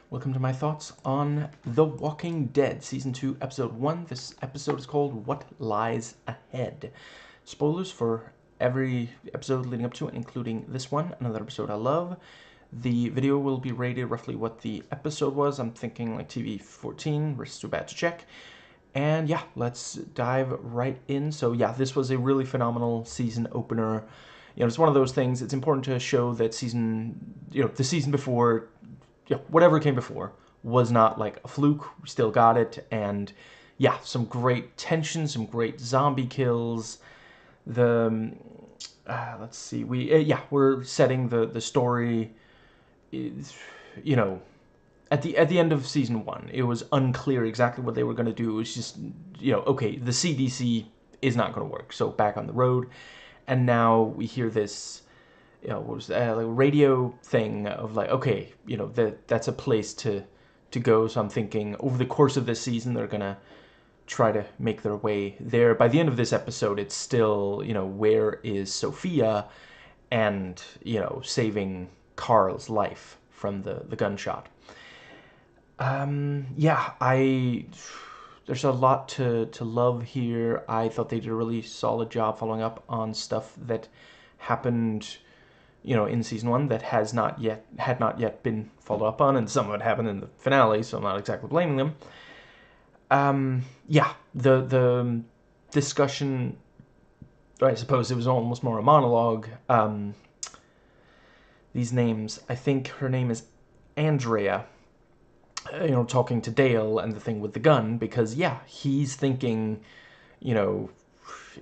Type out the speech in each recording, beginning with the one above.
Welcome to my thoughts on The Walking Dead, Season 2, Episode 1. This episode is called What Lies Ahead. Spoilers for every episode leading up to it, including this one, another episode I love. The video will be rated roughly what the episode was. I'm thinking like TV 14, we're too bad to check. And yeah, let's dive right in. So yeah, this was a really phenomenal season opener. You know, it's one of those things, it's important to show that the season before, whatever came before was not like a fluke. We still got it, and yeah, some great tension, some great zombie kills. Let's see, we're setting the story. You know, at the end of season 1, it was unclear exactly what they were going to do. It was just, okay, the CDC is not going to work, so back on the road, and now we hear this. What was like a radio thing of like, okay, that's a place to go. So I'm thinking over the course of this season, they're gonna try to make their way there. By the end of this episode, it's still, where is Sophia, and saving Carl's life from the gunshot. There's a lot to love here. I thought they did a really solid job following up on stuff that happened in season 1 that had not yet been followed up on, and some of it happened in the finale, so I'm not exactly blaming them. The discussion, I suppose it was almost more a monologue. These names, I think her name is Andrea, talking to Dale and the thing with the gun, because he's thinking,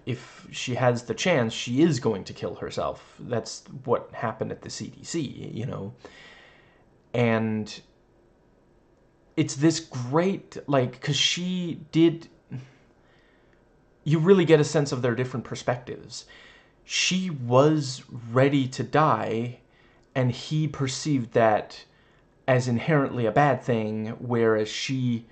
if she has the chance, she is going to kill herself. That's what happened at the CDC, And it's this great, because she did... You really get a sense of their different perspectives. She was ready to die, and he perceived that as inherently a bad thing, whereas she...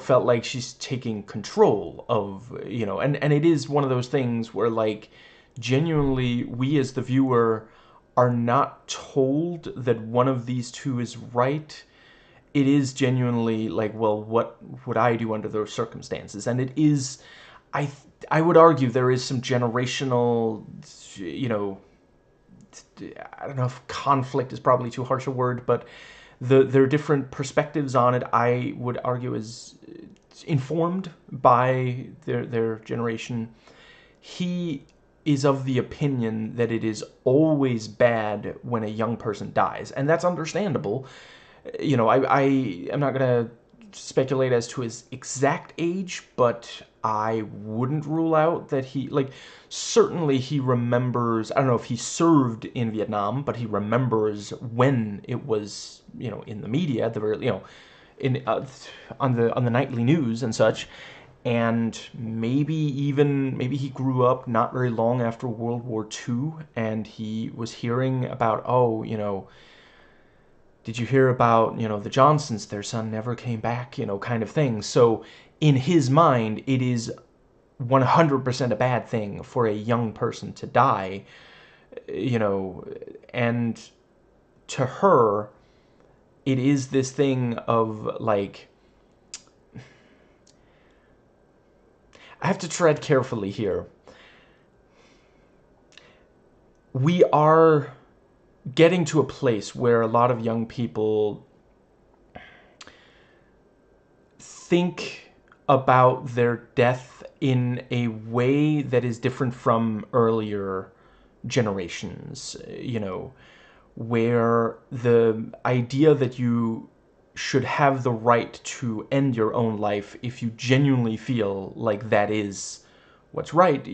felt like she's taking control of, and it is one of those things where, genuinely, we as the viewer are not told that one of these two is right. It is genuinely well, what would I do under those circumstances? And it is, I would argue there is some generational, I don't know if conflict is probably too harsh a word, but their different perspectives on it, I would argue, is informed by their generation. He is of the opinion that it is always bad when a young person dies, and that's understandable. I am not going to speculate as to his exact age, but I wouldn't rule out that he, certainly he remembers, I don't know if he served in Vietnam, but he remembers when it was, in the media, on the nightly news and such, and maybe he grew up not very long after World War II, and he was hearing about, did you hear about, the Johnsons, their son never came back, kind of thing. So in his mind, it is 100% a bad thing for a young person to die, and to her, it is this thing of, I have to tread carefully here. We are getting to a place where a lot of young people think about their death in a way that is different from earlier generations, where the idea that you should have the right to end your own life if you genuinely feel like that is what's right,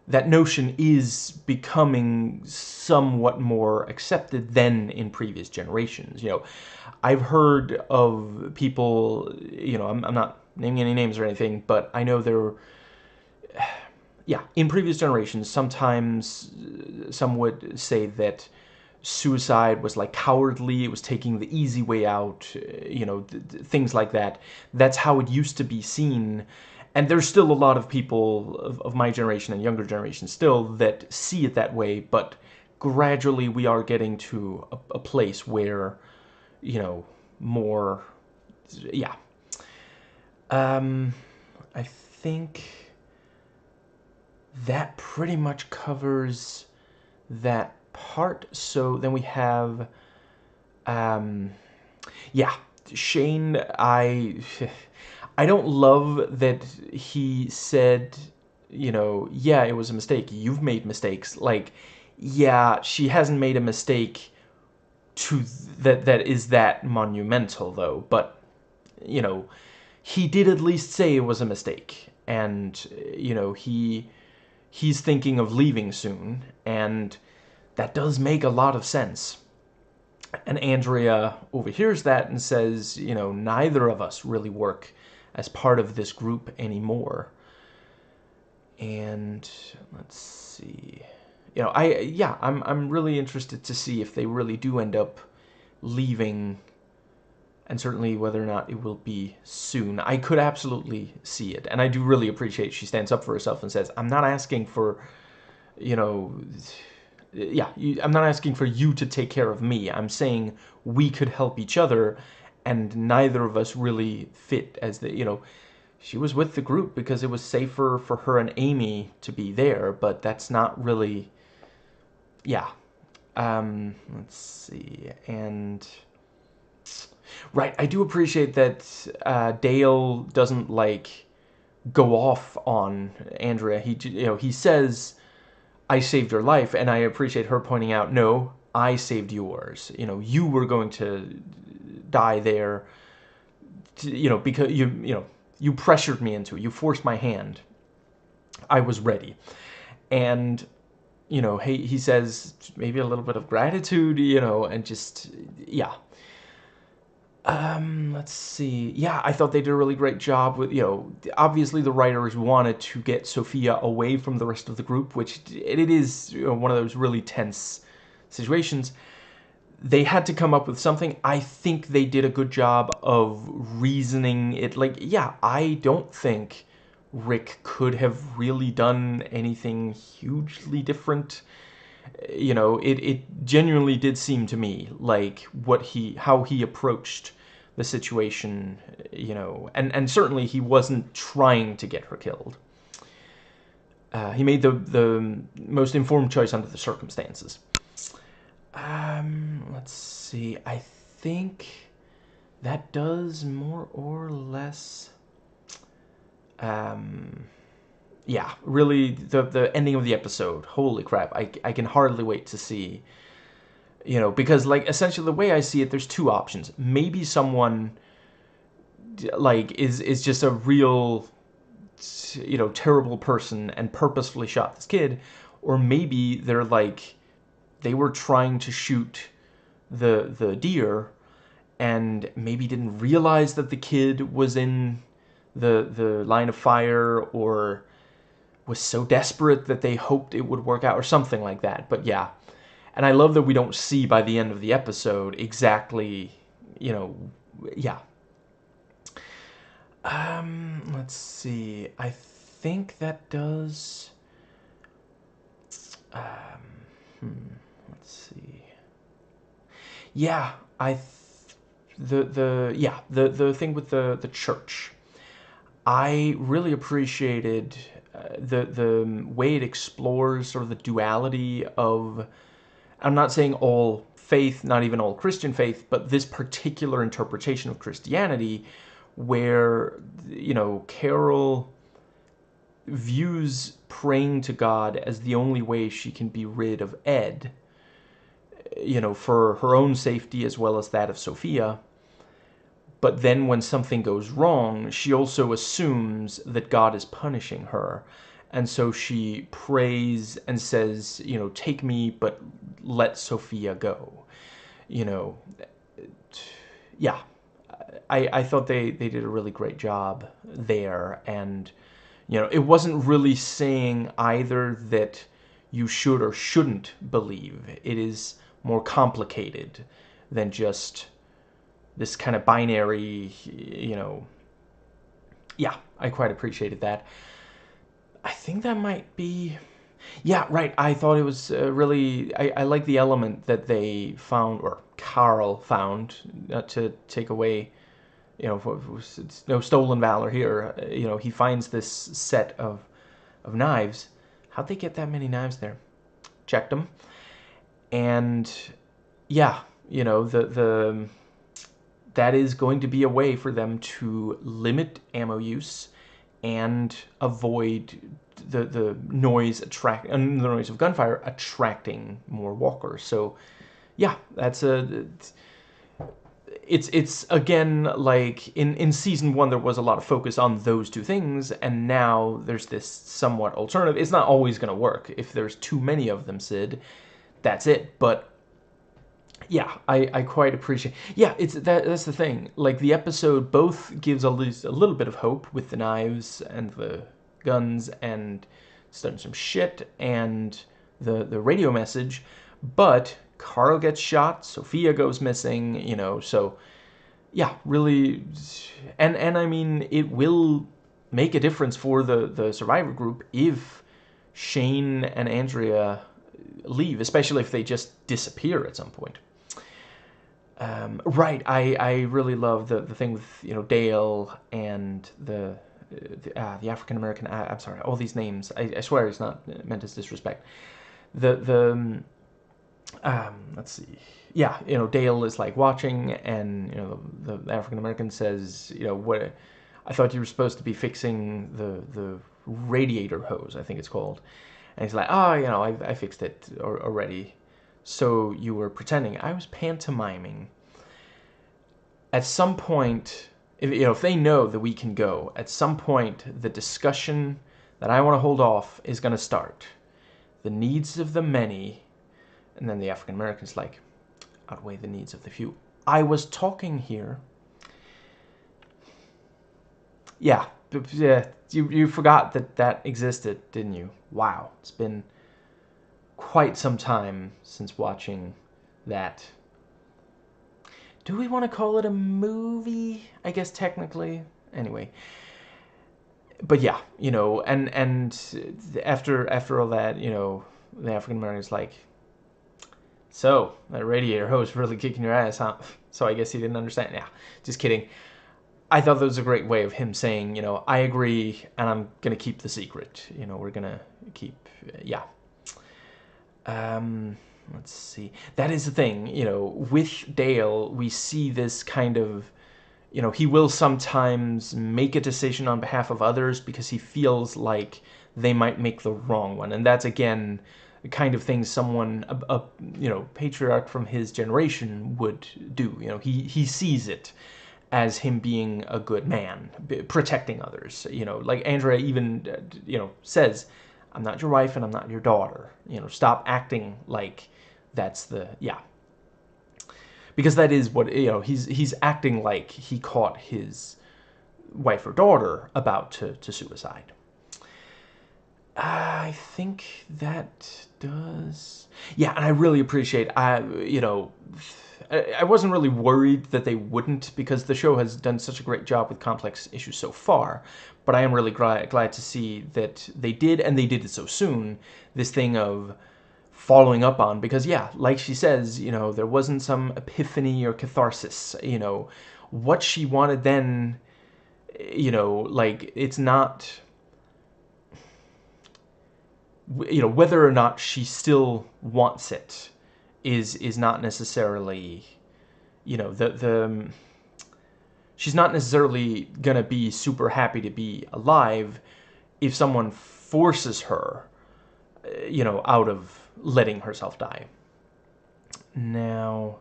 that notion is becoming somewhat more accepted than in previous generations. I've heard of people, I'm not naming any names or anything, but I know there, in previous generations, sometimes some would say that suicide was cowardly, it was taking the easy way out, things like that. That's how it used to be seen. And there's still a lot of people of my generation and younger generation still that see it that way, but gradually we are getting to a place where, you know, more, yeah. Um, I think that pretty much covers that part. So then we have, um, yeah, Shane. I don't love that he said, yeah, it was a mistake. You've made mistakes. Like, yeah, she hasn't made a mistake to that is that monumental though. But you know, he did at least say it was a mistake, and he's thinking of leaving soon, and that does make a lot of sense. And Andrea overhears that and says, neither of us really work as part of this group anymore. And let's see. I'm really interested to see if they really do end up leaving, and certainly whether or not it will be soon. I could absolutely see it, and I do really appreciate she stands up for herself and says, I'm not asking for, you know, I'm not asking for you to take care of me. I'm saying we could help each other, and neither of us really fit as she was with the group because it was safer for her and Amy to be there, but that's not really, yeah. Let's see, and right, I do appreciate that Dale doesn't go off on Andrea. He says, I saved your life, and I appreciate her pointing out, no, I saved yours. You were going to die there, because you pressured me into it. You forced my hand. I was ready. And, he says maybe a little bit of gratitude, and just, yeah. Let's see. Yeah, I thought they did a really great job with, obviously the writers wanted to get Sophia away from the rest of the group, which it is one of those really tense situations. They had to come up with something. I think they did a good job of reasoning it. Yeah, I don't think Rick could have really done anything hugely different. It genuinely did seem to me like how he approached the situation, and certainly he wasn't trying to get her killed. He made the most informed choice under the circumstances. Let's see. I think that does more or less. Yeah, really, the ending of the episode. Holy crap! I can hardly wait to see. Because essentially the way I see it, there's two options. Maybe someone is just a real terrible person and purposefully shot this kid, or maybe they were trying to shoot the deer and maybe didn't realize that the kid was in the line of fire, or was so desperate that they hoped it would work out, or something like that. But yeah, and I love that we don't see by the end of the episode exactly, yeah. Let's see. I think that does. Let's see. Yeah, the thing with the church. I really appreciated the way it explores sort of the duality of. I'm not saying all faith, not even all Christian faith, but this particular interpretation of Christianity, where Carol views praying to God as the only way she can be rid of Ed, for her own safety as well as that of Sophia. But then when something goes wrong, she also assumes that God is punishing her. And so she prays and says, take me, but let Sophia go. Yeah. I thought they did a really great job there. And, it wasn't really saying either that you should or shouldn't believe. It is more complicated than just this kind of binary, yeah, I quite appreciated that. I think that might be, Yeah, right. I thought it was really. I like the element that they found, or Carl found, to take away. It's no stolen valor here. He finds this set of knives. How'd they get that many knives there? Checked them, and yeah, the that is going to be a way for them to limit ammo use and avoid the noise the noise of gunfire attracting more walkers. So yeah, that's a it's again, like in season one there was a lot of focus on those two things, and now there's this somewhat alternative. It's not always going to work. If there's too many of them, Sid, that's it. But yeah, I quite appreciate. Yeah, that's the thing. Like, the episode both gives at least a little bit of hope with the knives and the guns and starting some shit and the radio message, but Carl gets shot, Sophia goes missing, so yeah, really. And I mean, it will make a difference for the survivor group if Shane and Andrea leave, especially if they just disappear at some point. Right. I really love the thing with Dale and the African American. I'm sorry, all these names. I swear it's not meant as disrespect. The let's see. Yeah, Dale is like watching, and the African American says, what? I thought you were supposed to be fixing the radiator hose, I think it's called. And he's like, oh, I fixed it already. So you were pretending. I was pantomiming. At some point, if they know that we can go, at some point the discussion that I want to hold off is going to start. The needs of the many, and then the African Americans like, outweigh the needs of the few. I was talking here. Yeah, you forgot that existed, didn't you? Wow, it's been quite some time since watching that. Do we want to call it a movie? I guess technically. Anyway, but yeah, and after all that, the African American's like, so that radiator hose really kicking your ass, huh? So I guess he didn't understand. Yeah, just kidding. I thought that was a great way of him saying, I agree, and I'm gonna keep the secret. We're gonna keep, yeah. Let's see. That is the thing, with Dale, we see this kind of, he will sometimes make a decision on behalf of others because he feels like they might make the wrong one. And that's, again, the kind of thing someone, a patriarch from his generation would do. He sees it as him being a good man, protecting others. Like Andrea even, says, I'm not your wife and I'm not your daughter. Stop acting like that's yeah. Because that is what, he's acting like he caught his wife or daughter about to suicide. I think that does. Yeah, and I really appreciate, I wasn't really worried that they wouldn't, because the show has done such a great job with complex issues so far. But I am really glad to see that they did, and they did it so soon, this thing of following up on, because yeah, like she says, there wasn't some epiphany or catharsis. What she wanted then, like, it's not, whether or not she still wants it is not necessarily, the she's not necessarily gonna be super happy to be alive if someone forces her, out of letting herself die. Now,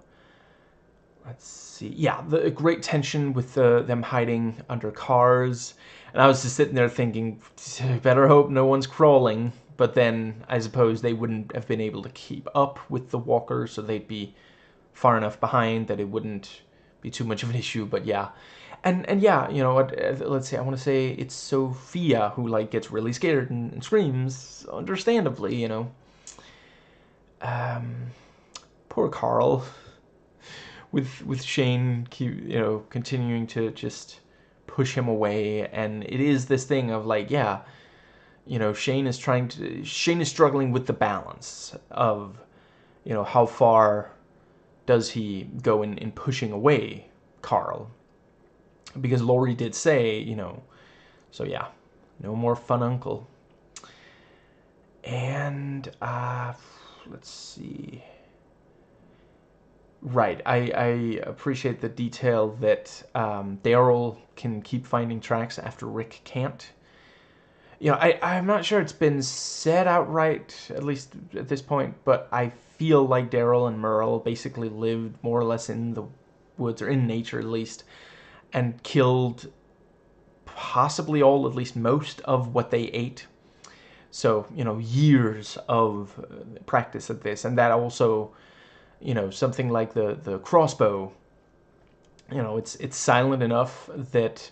let's see. Yeah, the great tension with them hiding under cars. And I was just sitting there thinking, better hope no one's crawling. But then I suppose they wouldn't have been able to keep up with the walkers, so they'd be far enough behind that it wouldn't be too much of an issue. But yeah. And yeah, let's see, I want to say it's Sophia who, like, gets really scared and screams, understandably, Poor Carl, with Shane, continuing to just push him away, and it is this thing of like, yeah, Shane is struggling with the balance of, how far does he go in pushing away Carl? Because Laurie did say, so yeah, no more fun uncle. And let's see. Right, I appreciate the detail that Daryl can keep finding tracks after Rick can't. I'm not sure it's been said outright, at least at this point, but I feel like Daryl and Merle basically lived more or less in the woods, or in nature at least, and killed possibly all, at least most of what they ate. So, years of practice at this. And that also, something like the crossbow, it's silent enough that,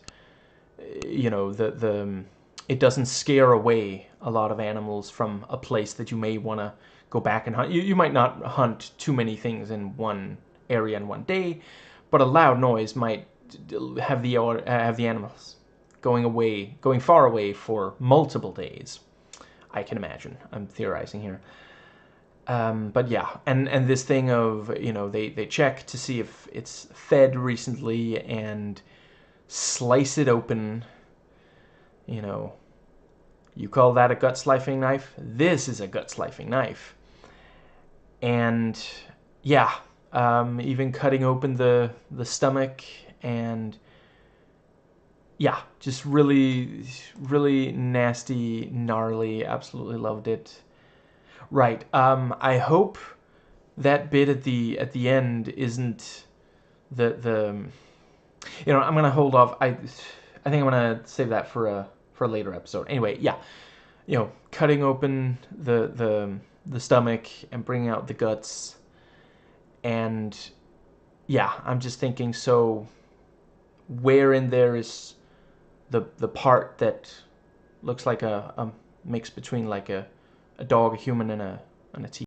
the it doesn't scare away a lot of animals from a place that you may want to go back and hunt. You might not hunt too many things in one area in one day, but a loud noise might have the animals going far away for multiple days. I can imagine. I'm theorizing here. But yeah, and this thing of, they check to see if it's fed recently and slice it open. You call that a gut-slicing knife? This is a gut-slicing knife. And yeah, even cutting open the stomach, and yeah, just really, really nasty, gnarly. Absolutely loved it. Right. I hope that bit at the end isn't the. I'm gonna hold off. I think I'm gonna save that for a later episode. Anyway, yeah, cutting open the stomach and bringing out the guts, and yeah, I'm just thinking. So, where in there is the part that looks like a mix between like a dog, a human, and a T